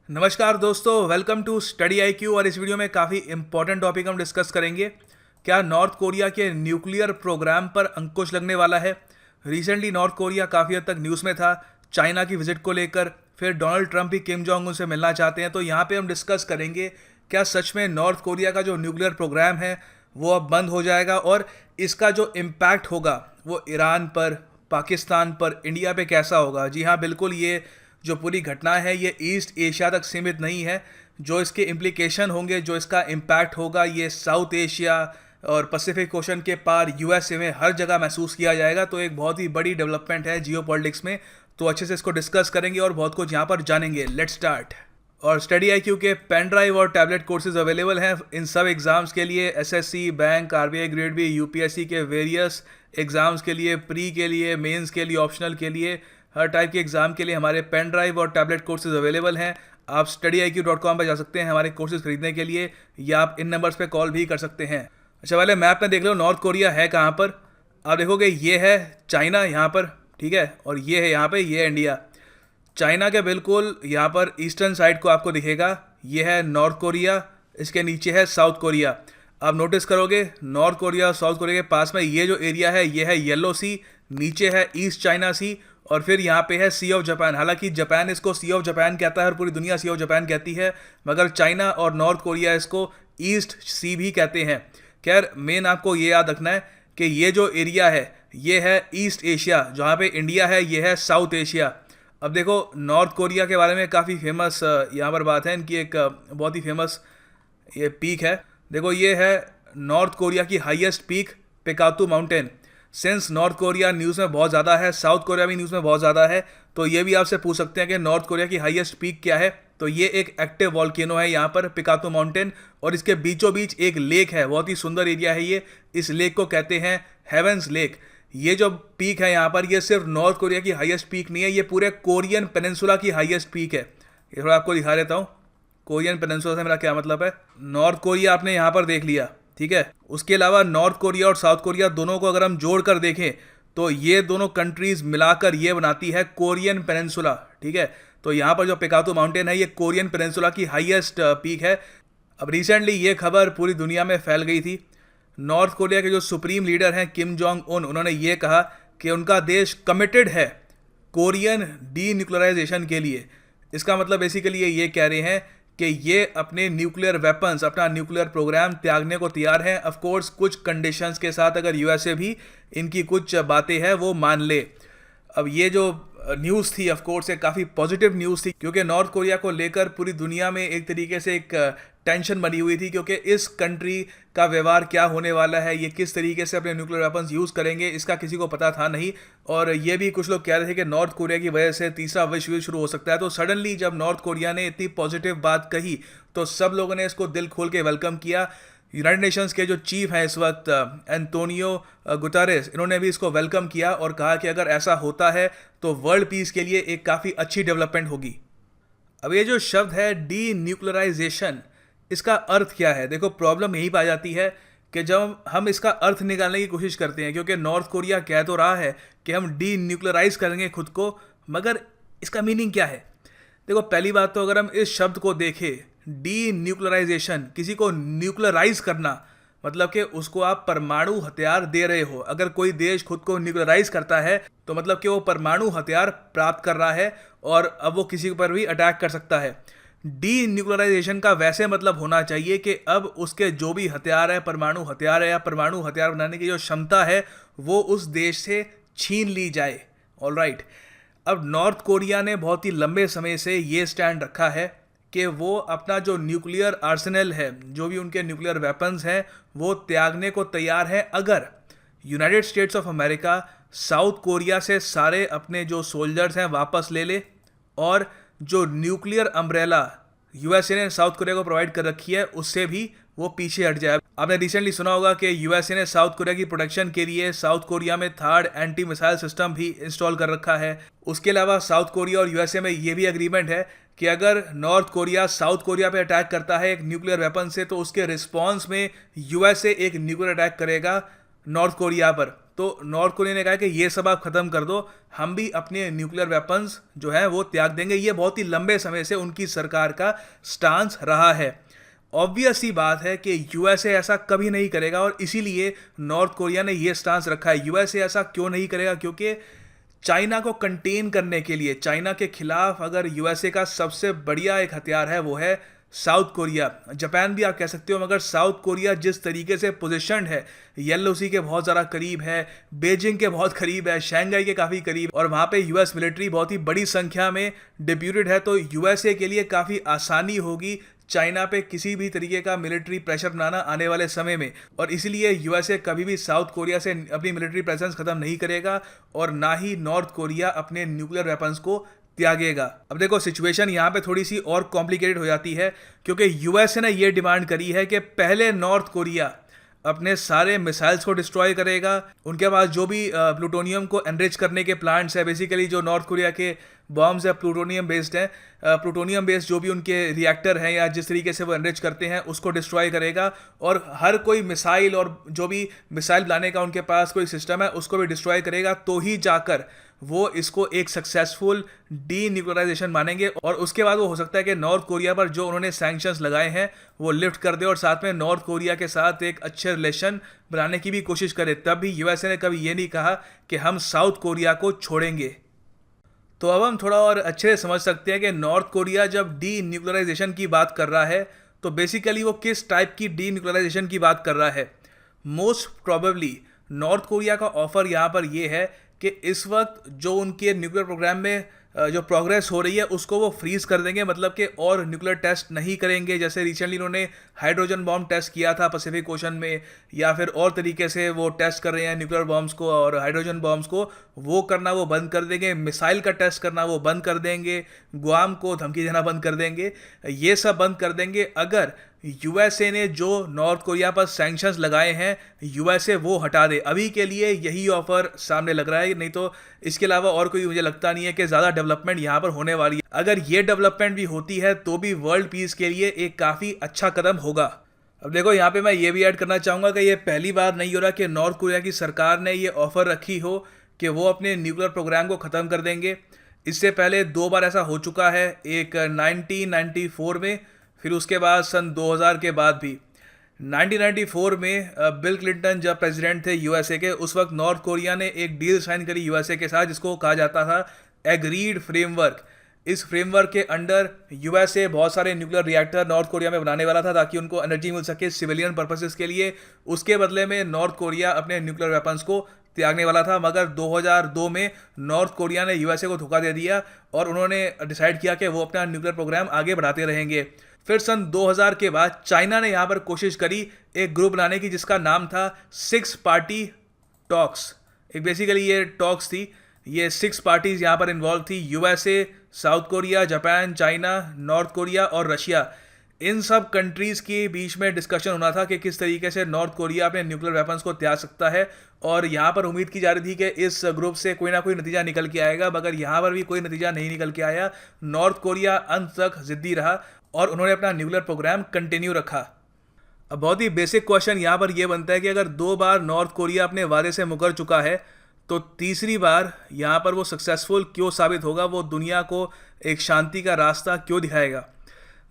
नमस्कार दोस्तों, welcome to study I Q. और इस वीडियो में काफ़ी इंपॉर्टेंट टॉपिक हम डिस्कस करेंगे। क्या नॉर्थ कोरिया के न्यूक्लियर प्रोग्राम पर अंकुश लगने वाला है? रिसेंटली नॉर्थ कोरिया काफ़ी हद तक न्यूज़ में था चाइना की विजिट को लेकर। फिर डोनाल्ड ट्रंप भी किम जोंग उन से मिलना चाहते हैं। तो यहाँ पे हम डिस्कस करेंगे क्या सच में नॉर्थ कोरिया का जो न्यूक्लियर प्रोग्राम है वो अब बंद हो जाएगा, और इसका जो इम्पैक्ट होगा वो ईरान पर, पाकिस्तान पर, इंडिया पे कैसा होगा। जी हाँ, बिल्कुल, ये जो पूरी घटना है ये ईस्ट एशिया तक सीमित नहीं है। जो इसके इम्प्लीकेशन होंगे, जो इसका इम्पैक्ट होगा, ये साउथ एशिया और पैसिफिक ओशन के पार यूएसए में हर जगह महसूस किया जाएगा। तो एक बहुत ही बड़ी डेवलपमेंट है जियो पॉलिटिक्स में। तो अच्छे से इसको डिस्कस करेंगे और बहुत कुछ यहाँ पर जानेंगे। Let's start. और स्टडी आई क्यू के पेन ड्राइव और टैबलेट कोर्सेज अवेलेबल हैं इन सब एग्ज़ाम्स के लिए। SSC, bank, RBI grade B, UPSC के वेरियस एग्ज़ाम्स के लिए, प्री के लिए, मेंस के लिए, ऑप्शनल के लिए, हर टाइप के एग्ज़ाम के लिए हमारे पेन ड्राइव और टैबलेट कोर्सेज अवेलेबल हैं। आप studyIQ.com पर जा सकते हैं हमारे कोर्सेज खरीदने के लिए, या आप इन नंबर्स पे कॉल भी कर सकते हैं। अच्छा, पहले मैप में देख लो नॉर्थ कोरिया है कहाँ पर। आप देखोगे ये है चाइना यहाँ पर, ठीक है, और ये है यहाँ पे, ये है इंडिया। चाइना के बिल्कुल यहाँ पर ईस्टर्न साइड को आपको दिखेगा, ये है नॉर्थ कोरिया, इसके नीचे है साउथ कोरिया। आप नोटिस करोगे नॉर्थ कोरिया और साउथ कोरिया के पास में ये जो एरिया है ये है येलो सी, नीचे है ईस्ट चाइना सी, और फिर यहाँ पे है सी ऑफ जापान। हालांकि जापान इसको सी ऑफ जापान कहता है और पूरी दुनिया सी ऑफ जापान कहती है, मगर चाइना और नॉर्थ कोरिया इसको ईस्ट सी भी कहते हैं। खैर, मेन आपको ये याद रखना है कि ये जो एरिया है ये है ईस्ट एशिया, जहाँ पे इंडिया है ये है साउथ एशिया। अब देखो नॉर्थ कोरिया के बारे में काफ़ी फेमस यहाँ पर बात है, इनकी एक बहुत ही फेमस ये पीक है। देखो ये है नॉर्थ कोरिया की highest peak, Paektu mountain. Since North Korea news में बहुत ज़्यादा है, साउथ कोरिया भी न्यूज़ में बहुत ज़्यादा है, तो ये भी आपसे पूछ सकते हैं कि नॉर्थ कोरिया की हाईएस्ट पीक क्या है। तो ये एक एक्टिव वॉल्केनो है यहाँ पर, पिकातू माउंटेन, और इसके बीचों बीच एक लेक है। बहुत ही सुंदर एरिया है ये। इस लेक को कहते हैं हेवंस लेक। ये जो पीक है यहाँ पर, ये सिर्फ नॉर्थ कोरिया की हाईएस्ट पीक नहीं है, ये पूरे कोरियन पेनिनसुला की हाईएस्ट पीक है। ये थोड़ा आपको दिखा देता हूँ कोरियन पेनिनसुला से मेरा क्या मतलब है। नॉर्थ कोरिया आपने यहाँ पर देख लिया, ठीक है। उसके अलावा नॉर्थ कोरिया और साउथ कोरिया दोनों को अगर हम जोड़ कर देखें तो ये दोनों कंट्रीज मिलाकर ये बनाती है कोरियन पेनिनसुला, ठीक है। तो यहाँ पर जो पिकातू माउंटेन है ये कोरियन पेनिनसुला की हाईएस्ट पीक है। अब रिसेंटली ये खबर पूरी दुनिया में फैल गई थी। नॉर्थ कोरिया के जो सुप्रीम लीडर हैं किम जोंग उन, उन्होंने ये कहा कि उनका देश कमिटेड है कोरियन डी न्यूक्लियराइजेशन के लिए। इसका मतलब बेसिकली ये कह रहे हैं कि ये अपने न्यूक्लियर वेपन्स, अपना न्यूक्लियर प्रोग्राम त्यागने को तैयार हैं। ऑफ कोर्स कुछ कंडीशंस के साथ, अगर यूएसए भी इनकी कुछ बातें हैं वो मान ले। अब ये जो न्यूज़ थी ऑफ कोर्स ये काफ़ी पॉजिटिव न्यूज़ थी, क्योंकि नॉर्थ कोरिया को लेकर पूरी दुनिया में एक तरीके से एक टेंशन बनी हुई थी, क्योंकि इस कंट्री का व्यवहार क्या होने वाला है, ये किस तरीके से अपने न्यूक्लियर वेपन्स यूज़ करेंगे, इसका किसी को पता था नहीं। और ये भी कुछ लोग कह रहे थे कि नॉर्थ कोरिया की वजह से तीसरा विश्व युद्ध शुरू हो सकता है। तो सडनली जब नॉर्थ कोरिया ने इतनी पॉजिटिव बात कही तो सब लोगों ने इसको दिल खोल के वेलकम किया। यूनाइटेड नेशंस के जो चीफ हैं इस वक्त, एंटोनियो गुटारेस, इन्होंने भी इसको वेलकम किया और कहा कि अगर ऐसा होता है तो वर्ल्ड पीस के लिए एक काफ़ी अच्छी डेवलपमेंट होगी। अब ये जो शब्द है डी न्यूक्लियराइजेशन, इसका अर्थ क्या है? देखो प्रॉब्लम यही पाई जाती है कि जब हम इसका अर्थ निकालने की कोशिश करते हैं, क्योंकि नॉर्थ कोरिया कह तो रहा है कि हम डी न्यूक्लियराइज करेंगे खुद को, मगर इसका मीनिंग क्या है? देखो पहली बात तो अगर हम इस शब्द को देखें, डी न्यूक्लियराइजेशन, किसी को न्यूक्लियराइज करना, मतलब कि उसको आप परमाणु हथियार दे रहे हो। अगर कोई देश खुद को न्यूक्लियराइज करता है तो मतलब कि वो परमाणु हथियार प्राप्त कर रहा है और अब वो किसी पर भी अटैक कर सकता है। डी न्यूक्लियराइजेशन का वैसे मतलब होना चाहिए कि अब उसके जो भी हथियार है, परमाणु हथियार है या परमाणु हथियार बनाने की जो क्षमता है, वो उस देश से छीन ली जाए। ऑलराइट। अब नॉर्थ कोरिया ने बहुत ही लंबे समय से ये स्टैंड रखा है कि वो अपना जो न्यूक्लियर आर्सेनल है, जो भी उनके न्यूक्लियर वेपन्स हैं, वो त्यागने को तैयार है अगर United states of America south Korea से सारे अपने जो सोल्जर्स हैं वापस ले ले, और जो न्यूक्लियर अम्ब्रेला यूएसए ने साउथ कोरिया को प्रोवाइड कर रखी है उससे भी वो पीछे हट जाए। आपने रिसेंटली सुना होगा कि यूएसए ने साउथ कोरिया की प्रोटेक्शन के लिए साउथ कोरिया में थर्ड एंटी मिसाइल सिस्टम भी इंस्टॉल कर रखा है। उसके अलावा साउथ कोरिया और यूएसए में ये भी एग्रीमेंट है कि अगर नॉर्थ कोरिया साउथ कोरिया पे अटैक करता है एक न्यूक्लियर वेपन से, तो उसके रिस्पॉन्स में यूएसए एक न्यूक्लियर अटैक करेगा नॉर्थ कोरिया पर। तो नॉर्थ कोरिया ने कहा कि ये सब आप ख़त्म कर दो, हम भी अपने न्यूक्लियर वेपन्स जो है वो त्याग देंगे। ये बहुत ही लंबे समय से उनकी सरकार का स्टांस रहा है। ऑब्वियस सी बात है कि यूएसए ऐसा कभी नहीं करेगा और इसीलिए नॉर्थ कोरिया ने ये स्टांस रखा है। यूएसए ऐसा क्यों नहीं करेगा? क्योंकि चाइना को कंटेन करने के लिए, चाइना के खिलाफ अगर यूएसए का सबसे बढ़िया एक हथियार है वो है साउथ कोरिया। जापान भी आप कह सकते हो, मगर साउथ कोरिया जिस तरीके से पोजीशनड है, येलो सी के बहुत ज़्यादा करीब है, बेजिंग के बहुत करीब है, शंघाई के काफ़ी करीब, और वहाँ पे यूएस मिलिट्री बहुत ही बड़ी संख्या में डिप्यूटेड है, तो यूएसए के लिए काफ़ी आसानी होगी चाइना पे किसी भी तरीके का मिलिट्री प्रेशर बनाना आने वाले समय में। और इसीलिए यूएसए कभी भी साउथ कोरिया से अपनी मिलिट्री प्रेजेंस खत्म नहीं करेगा और ना ही नॉर्थ कोरिया अपने न्यूक्लियर वेपन्स को त्यागेगा। अब देखो, सिचुएशन यहाँ पे थोड़ी सी और कॉम्प्लिकेटेड हो जाती है, क्योंकि यूएसए ने ये डिमांड करी है कि पहले नॉर्थ कोरिया अपने सारे मिसाइल्स को डिस्ट्रॉय करेगा। उनके पास जो भी प्लूटोनियम को एनरिच करने के प्लांट्स है, बेसिकली जो नॉर्थ कोरिया के बॉम्ब्स है प्लूटोनियम बेस्ड है, प्लूटोनियम बेस्ड जो भी उनके रिएक्टर हैं या जिस तरीके से वो एनरिच करते हैं उसको डिस्ट्रॉय करेगा। और हर कोई मिसाइल और जो भी मिसाइल लाने का उनके पास कोई सिस्टम है उसको भी डिस्ट्रॉय करेगा, तो ही जाकर वो इसको एक सक्सेसफुल डी न्यूक्लियराइजेशन मानेंगे। और उसके बाद वो हो सकता है कि नॉर्थ कोरिया पर जो उन्होंने सैंक्शंस लगाए हैं वो लिफ्ट कर दे और साथ में नॉर्थ कोरिया के साथ एक अच्छे रिलेशन बनाने की भी कोशिश करे। तब भी यूएसए ने कभी ये नहीं कहा कि हम साउथ कोरिया को छोड़ेंगे। तो अब हम थोड़ा और अच्छे से समझ सकते हैं कि नॉर्थ कोरिया जब डी न्यूक्लियराइजेशन की बात कर रहा है तो बेसिकली वो किस टाइप की डी न्यूक्लियराइजेशन की बात कर रहा है। मोस्ट प्रोबेबली नॉर्थ कोरिया का ऑफर यहाँ पर ये है कि इस वक्त जो उनके न्यूक्लियर प्रोग्राम में जो प्रोग्रेस हो रही है उसको वो फ्रीज कर देंगे, मतलब कि और न्यूक्लियर टेस्ट नहीं करेंगे। जैसे रिसेंटली उन्होंने हाइड्रोजन बॉम्ब टेस्ट किया था पैसिफिक ओशन में, या फिर और तरीके से वो टेस्ट कर रहे हैं न्यूक्लियर बॉम्ब्स को और हाइड्रोजन बॉम्ब्स को, वो करना वो बंद कर देंगे। मिसाइल का टेस्ट करना वो बंद कर देंगे, गुआम को धमकी देना बंद कर देंगे, ये सब बंद कर देंगे अगर यूएसए ने जो नॉर्थ कोरिया पर सैंक्शंस लगाए हैं यूएसए वो हटा दे। अभी के लिए यही ऑफर सामने लग रहा है, नहीं तो इसके अलावा और कोई मुझे लगता नहीं है कि ज़्यादा डेवलपमेंट यहाँ पर होने वाली है। अगर ये डेवलपमेंट भी होती है तो भी वर्ल्ड पीस के लिए एक काफ़ी अच्छा कदम होगा। अब देखो, यहाँ पे मैं ये भी ऐड करना चाहूँगा कि ये पहली बार नहीं हो रहा कि नॉर्थ कोरिया की सरकार ने ये ऑफर रखी हो कि वो अपने न्यूक्लियर प्रोग्राम को ख़त्म कर देंगे। इससे पहले 2 बार ऐसा हो चुका है, एक 1994 में, फिर उसके बाद सन 2000 के बाद भी। 1994 में बिल क्लिंटन जब प्रेसिडेंट थे यूएसए के, उस वक्त नॉर्थ कोरिया ने एक डील साइन करी यूएसए के साथ जिसको कहा जाता था एग्रीड फ्रेमवर्क। इस फ्रेमवर्क के अंडर यूएसए बहुत सारे न्यूक्लियर रिएक्टर नॉर्थ कोरिया में बनाने वाला था ताकि उनको एनर्जी मिल सके सिविलियन पर्पसेस के लिए। उसके बदले में नॉर्थ कोरिया अपने न्यूक्लियर वेपन्स को त्यागने वाला था, मगर 2002 में नॉर्थ कोरिया ने यूएसए को धोखा दे दिया और उन्होंने डिसाइड किया कि वो अपना न्यूक्लियर प्रोग्राम आगे बढ़ाते रहेंगे। फिर सन 2000 के बाद चाइना ने यहाँ पर कोशिश करी एक ग्रुप बनाने की जिसका नाम था 6 पार्टी टॉक्स। एक बेसिकली ये टॉक्स थी, ये 6 पार्टीज यहाँ पर इन्वॉल्व थी, USA, south Korea, Japan, China, north Korea और रशिया। इन सब कंट्रीज़ के बीच में डिस्कशन होना था कि किस तरीके से नॉर्थ कोरिया अपने न्यूक्लियर वेपन्स को त्याग सकता है। और यहाँ पर उम्मीद की जा रही थी कि इस ग्रुप से कोई ना कोई नतीजा निकल के आएगा, मगर यहाँ पर भी कोई नतीजा नहीं निकल के आया। नॉर्थ कोरिया अंत तक जिद्दी रहा और उन्होंने अपना न्यूक्लियर प्रोग्राम कंटिन्यू रखा। अब बहुत ही बेसिक क्वेश्चन यहाँ पर यह बनता है कि अगर 2 बार नॉर्थ कोरिया अपने वादे से मुकर चुका है तो तीसरी बार यहाँ पर वो सक्सेसफुल क्यों साबित होगा, वो दुनिया को एक शांति का रास्ता क्यों दिखाएगा।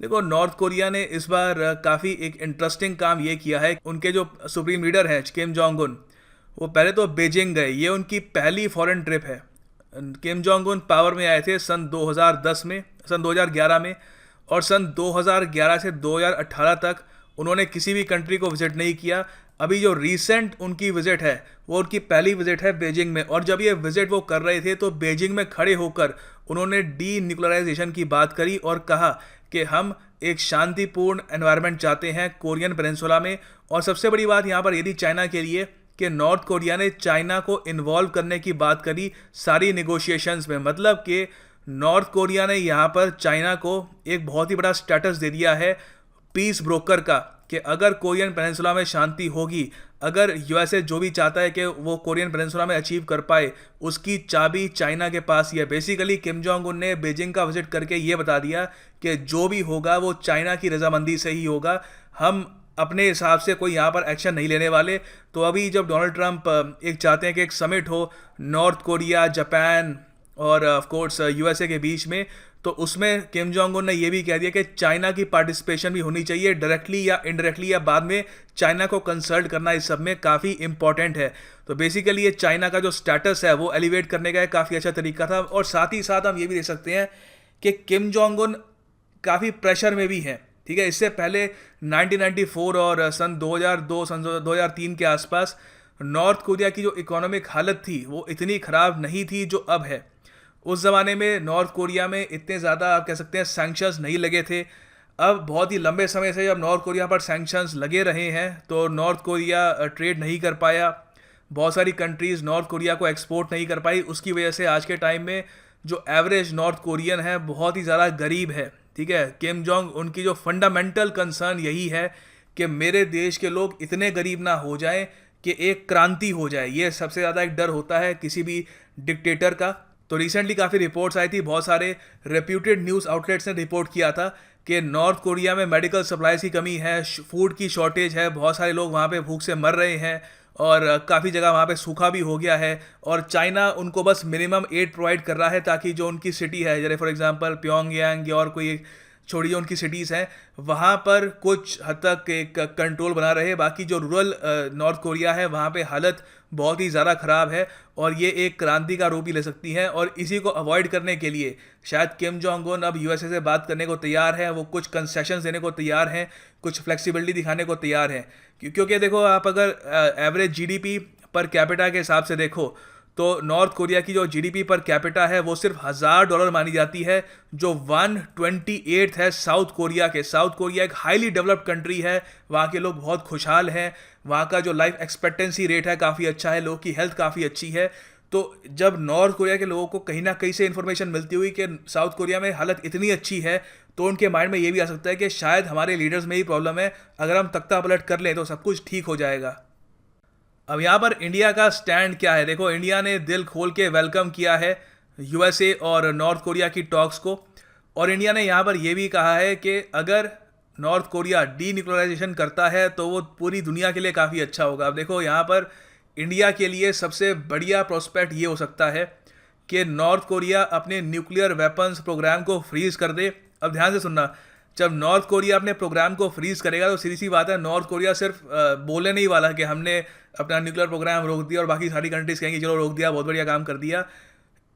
देखो, नॉर्थ कोरिया ने इस बार काफ़ी एक इंटरेस्टिंग काम ये किया है। उनके जो सुप्रीम लीडर हैं किम जोंग उन, वो पहले तो बीजिंग गए, ये उनकी पहली फॉरेन ट्रिप है। किम जोंग उन पावर में आए थे सन 2010 में, सन 2011 में, और सन 2011 से 2018 तक उन्होंने किसी भी कंट्री को विजिट नहीं किया। अभी जो रीसेंट उनकी विजिट है वो उनकी पहली विजिट है बीजिंग में, और जब ये विजिट वो कर रहे थे तो बीजिंग में खड़े होकर उन्होंने डी न्यूक्लियराइजेशन की बात करी और कहा कि हम एक शांतिपूर्ण एनवायरनमेंट चाहते हैं कोरियन पेनिनसुला में। और सबसे बड़ी बात यहाँ पर ये थी चाइना के लिए कि नॉर्थ कोरिया ने चाइना को इन्वॉल्व करने की बात करी सारी निगोशिएशंस में। मतलब कि नॉर्थ कोरिया ने यहाँ पर चाइना को एक बहुत ही बड़ा स्टेटस दे दिया है पीस ब्रोकर का, कि अगर कोरियन पेनिनसुला में शांति होगी, अगर यूएसए जो भी चाहता है कि वो कोरियन पेनिनसुला में अचीव कर पाए, उसकी चाबी चाइना के पास ही है। बेसिकली किम जोंग उन ने बीजिंग का विजिट करके ये बता दिया कि जो भी होगा वो चाइना की रजामंदी से ही होगा। हम अपने हिसाब से कोई यहाँ पर एक्शन नहीं लेने वाले। तो अभी जब डोनाल्ड ट्रंप एक चाहते हैं कि एक समिट हो नॉर्थ कोरिया, जापान और ऑफ कोर्स यूएसए के बीच में, तो उसमें किम जोंग उन ने ये भी कह दिया कि चाइना की पार्टिसिपेशन भी होनी चाहिए, डायरेक्टली या इनडायरेक्टली या बाद में चाइना को कंसल्ट करना इस सब में काफ़ी इंपॉर्टेंट है। तो बेसिकली ये चाइना का जो स्टेटस है वो एलिवेट करने का एक काफ़ी अच्छा तरीका था। और साथ ही साथ हम ये भी देख सकते हैं कि किम जोंग उन काफ़ी प्रेशर में भी हैं, ठीक है। इससे पहले 1994 और सन 2002 सन 2003 के आसपास नॉर्थ कोरिया की जो इकोनॉमिक हालत थी वो इतनी ख़राब नहीं थी जो अब है। उस ज़माने में नॉर्थ कोरिया में इतने ज़्यादा आप कह सकते हैं सैंक्शंस नहीं लगे थे। अब बहुत ही लंबे समय से जब नॉर्थ कोरिया पर सैंक्शंस लगे रहे हैं तो नॉर्थ कोरिया ट्रेड नहीं कर पाया, बहुत सारी कंट्रीज़ नॉर्थ कोरिया को एक्सपोर्ट नहीं कर पाई। उसकी वजह से आज के टाइम में जो एवरेज नॉर्थ कोरियन है बहुत ही ज़्यादा गरीब है, ठीक है। किम जोंग उनकी जो फंडामेंटल कंसर्न यही है कि मेरे देश के लोग इतने गरीब ना हो जाएं कि एक क्रांति हो जाए। ये सबसे ज़्यादा एक डर होता है किसी भी डिक्टेटर का। तो रिसेंटली काफ़ी रिपोर्ट्स आई थी, बहुत सारे रेप्यूटेड न्यूज़ आउटलेट्स ने रिपोर्ट किया था कि नॉर्थ कोरिया में मेडिकल सप्लाईज की कमी है, फूड की शॉर्टेज है, बहुत सारे लोग वहाँ पे भूख से मर रहे हैं और काफ़ी जगह वहाँ पे सूखा भी हो गया है। और चाइना उनको बस मिनिमम एड प्रोवाइड कर रहा है ताकि जो उनकी सिटी है, जैसे फॉर एग्जांपल प्योंगयांग या और कोई छोड़िए उनकी सिटीज़ हैं, वहाँ पर कुछ हद तक एक कंट्रोल बना रहे। बाकी जो रूरल नॉर्थ कोरिया है वहाँ पे हालत बहुत ही ज़्यादा ख़राब है और ये एक क्रांति का रूप ही ले सकती है। और इसी को अवॉइड करने के लिए शायद किम जोंग उन अब यूएसए से बात करने को तैयार है, वो कुछ कंसेशंस देने को तैयार हैं, कुछ फ्लेक्सिबिलिटी दिखाने को तैयार हैं। क्योंकि देखो आप अगर एवरेज जीडीपी पर कैपिटा के हिसाब से देखो तो नॉर्थ कोरिया की जो जीडीपी पर कैपिटा है वो सिर्फ $1000 मानी जाती है, जो 128 है साउथ कोरिया के। साउथ कोरिया एक हाईली डेवलप्ड कंट्री है, वहाँ के लोग बहुत खुशहाल हैं, वहाँ का जो लाइफ एक्सपेक्टेंसी रेट है काफ़ी अच्छा है, लोगों की हेल्थ काफ़ी अच्छी है। तो जब नॉर्थ कोरिया के लोगों को कहीं ना कहीं से इन्फॉर्मेशन मिलती हुई कि साउथ कोरिया में हालत इतनी अच्छी है, तो उनके माइंड में ये भी आ सकता है कि शायद हमारे लीडर्स में ही प्रॉब्लम है, अगर हम तख्ता पलट कर लें तो सब कुछ ठीक हो जाएगा। अब यहाँ पर इंडिया का स्टैंड क्या है? देखो, इंडिया ने दिल खोल के वेलकम किया है यूएसए और नॉर्थ कोरिया की टॉक्स को। और इंडिया ने यहाँ पर यह भी कहा है कि अगर नॉर्थ कोरिया डीन्यूक्लियराइजेशन करता है तो वो पूरी दुनिया के लिए काफ़ी अच्छा होगा। अब देखो, यहाँ पर इंडिया के लिए सबसे बढ़िया प्रोस्पेक्ट ये हो सकता है कि नॉर्थ कोरिया अपने न्यूक्लियर वेपन्स प्रोग्राम को फ्रीज कर दे। अब ध्यान से सुनना, जब नॉर्थ कोरिया अपने प्रोग्राम को फ्रीज करेगा तो सीधी सी बात है, नॉर्थ कोरिया सिर्फ बोले नहीं वाला कि हमने अपना न्यूक्लियर प्रोग्राम रोक दिया और बाकी सारी कंट्रीज कहेंगी चलो रोक दिया, बहुत बढ़िया काम कर दिया।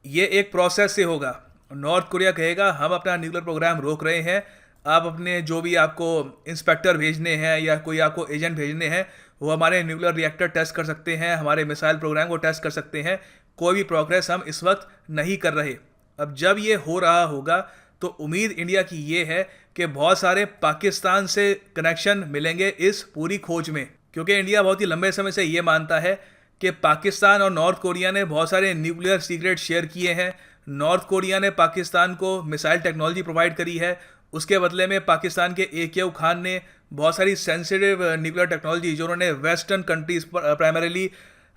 ये एक प्रोसेस से होगा। नॉर्थ कोरिया कहेगा हम अपना न्यूक्लियर प्रोग्राम रोक रहे हैं, आप अपने जो भी आपको इंस्पेक्टर भेजने हैं या कोई आपको एजेंट भेजने हैं वो हमारे न्यूक्लियर रिएक्टर टेस्ट कर सकते हैं, हमारे मिसाइल प्रोग्राम को टेस्ट कर सकते हैं, कोई भी प्रोग्रेस हम इस वक्त नहीं कर रहे। अब जब ये हो रहा होगा तो उम्मीद इंडिया की ये है कि बहुत सारे पाकिस्तान से कनेक्शन मिलेंगे इस पूरी खोज में, क्योंकि इंडिया बहुत ही लंबे समय से ये मानता है कि पाकिस्तान और नॉर्थ कोरिया ने बहुत सारे न्यूक्लियर सीक्रेट शेयर किए हैं। नॉर्थ कोरिया ने पाकिस्तान को मिसाइल टेक्नोलॉजी प्रोवाइड करी है, उसके बदले में पाकिस्तान के AQ खान ने बहुत सारी सेंसिटिव न्यूक्लियर टेक्नोलॉजी जो उन्होंने वेस्टर्न कंट्रीज प्राइमरीली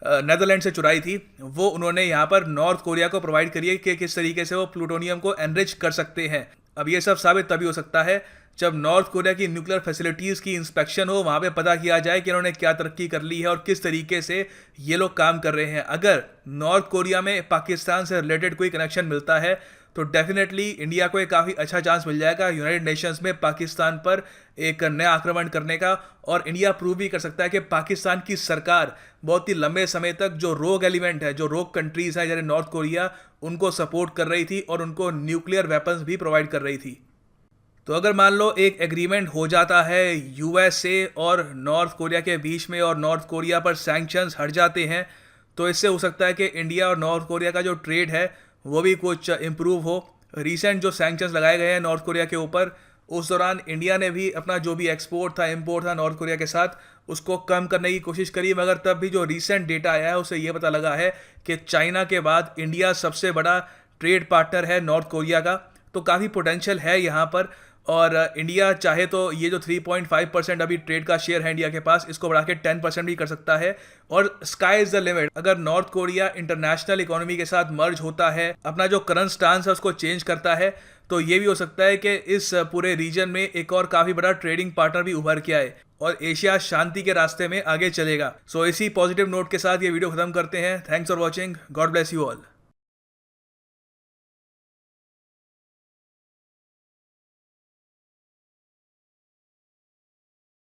नेदरलैंड से चुराई थी, वो उन्होंने यहाँ पर नॉर्थ कोरिया को प्रोवाइड करी है कि किस तरीके से वो प्लूटोनियम को एनरिच कर सकते हैं। अब ये सब साबित तभी हो सकता है जब नॉर्थ कोरिया की न्यूक्लियर फैसिलिटीज़ की इंस्पेक्शन हो, वहाँ पे पता किया जाए कि इन्होंने क्या तरक्की कर ली है और किस तरीके से ये लोग काम कर रहे हैं। अगर नॉर्थ कोरिया में पाकिस्तान से रिलेटेड कोई कनेक्शन मिलता है तो डेफिनेटली इंडिया को एक काफ़ी अच्छा चांस मिल जाएगा यूनाइटेड नेशंस में पाकिस्तान पर एक नया आक्रमण करने का। और इंडिया प्रूव भी कर सकता है कि पाकिस्तान की सरकार बहुत ही लंबे समय तक जो रोग एलिमेंट है, जो रोग कंट्रीज़ हैं जैसे नॉर्थ कोरिया, उनको सपोर्ट कर रही थी और उनको न्यूक्लियर वेपन्स भी प्रोवाइड कर रही थी। तो अगर मान लो एक एग्रीमेंट हो जाता है यूएसए और नॉर्थ कोरिया के बीच में और नॉर्थ कोरिया पर सैंक्शंस हट जाते हैं, तो इससे हो सकता है कि इंडिया और नॉर्थ कोरिया का जो ट्रेड है वो भी कुछ इम्प्रूव हो। रीसेंट जो सैंक्शंस लगाए गए हैं नॉर्थ कोरिया के ऊपर, उस दौरान इंडिया ने भी अपना जो भी एक्सपोर्ट था, इम्पोर्ट था नॉर्थ कोरिया के साथ, उसको कम करने की कोशिश करी। मगर तब भी जो रीसेंट डेटा आया है उससे ये पता लगा है कि चाइना के बाद इंडिया सबसे बड़ा ट्रेड पार्टनर है नॉर्थ कोरिया का। तो काफ़ी पोटेंशियल है यहाँ पर। और इंडिया चाहे तो ये जो 3.5% अभी ट्रेड का शेयर है इंडिया के पास, इसको बढ़ा के 10% भी कर सकता है। और स्काई इज द लिमिट। अगर नॉर्थ कोरिया इंटरनेशनल इकोनॉमी के साथ मर्ज होता है, अपना जो करंट स्टांस है उसको चेंज करता है, तो ये भी हो सकता है कि इस पूरे रीजन में एक और काफ़ी बड़ा ट्रेडिंग पार्टनर भी उभर के आए। और एशिया शांति के रास्ते में आगे चलेगा। सो इसी पॉजिटिव नोट के साथ ये वीडियो खत्म करते हैं। Thanks for watching. God bless you all.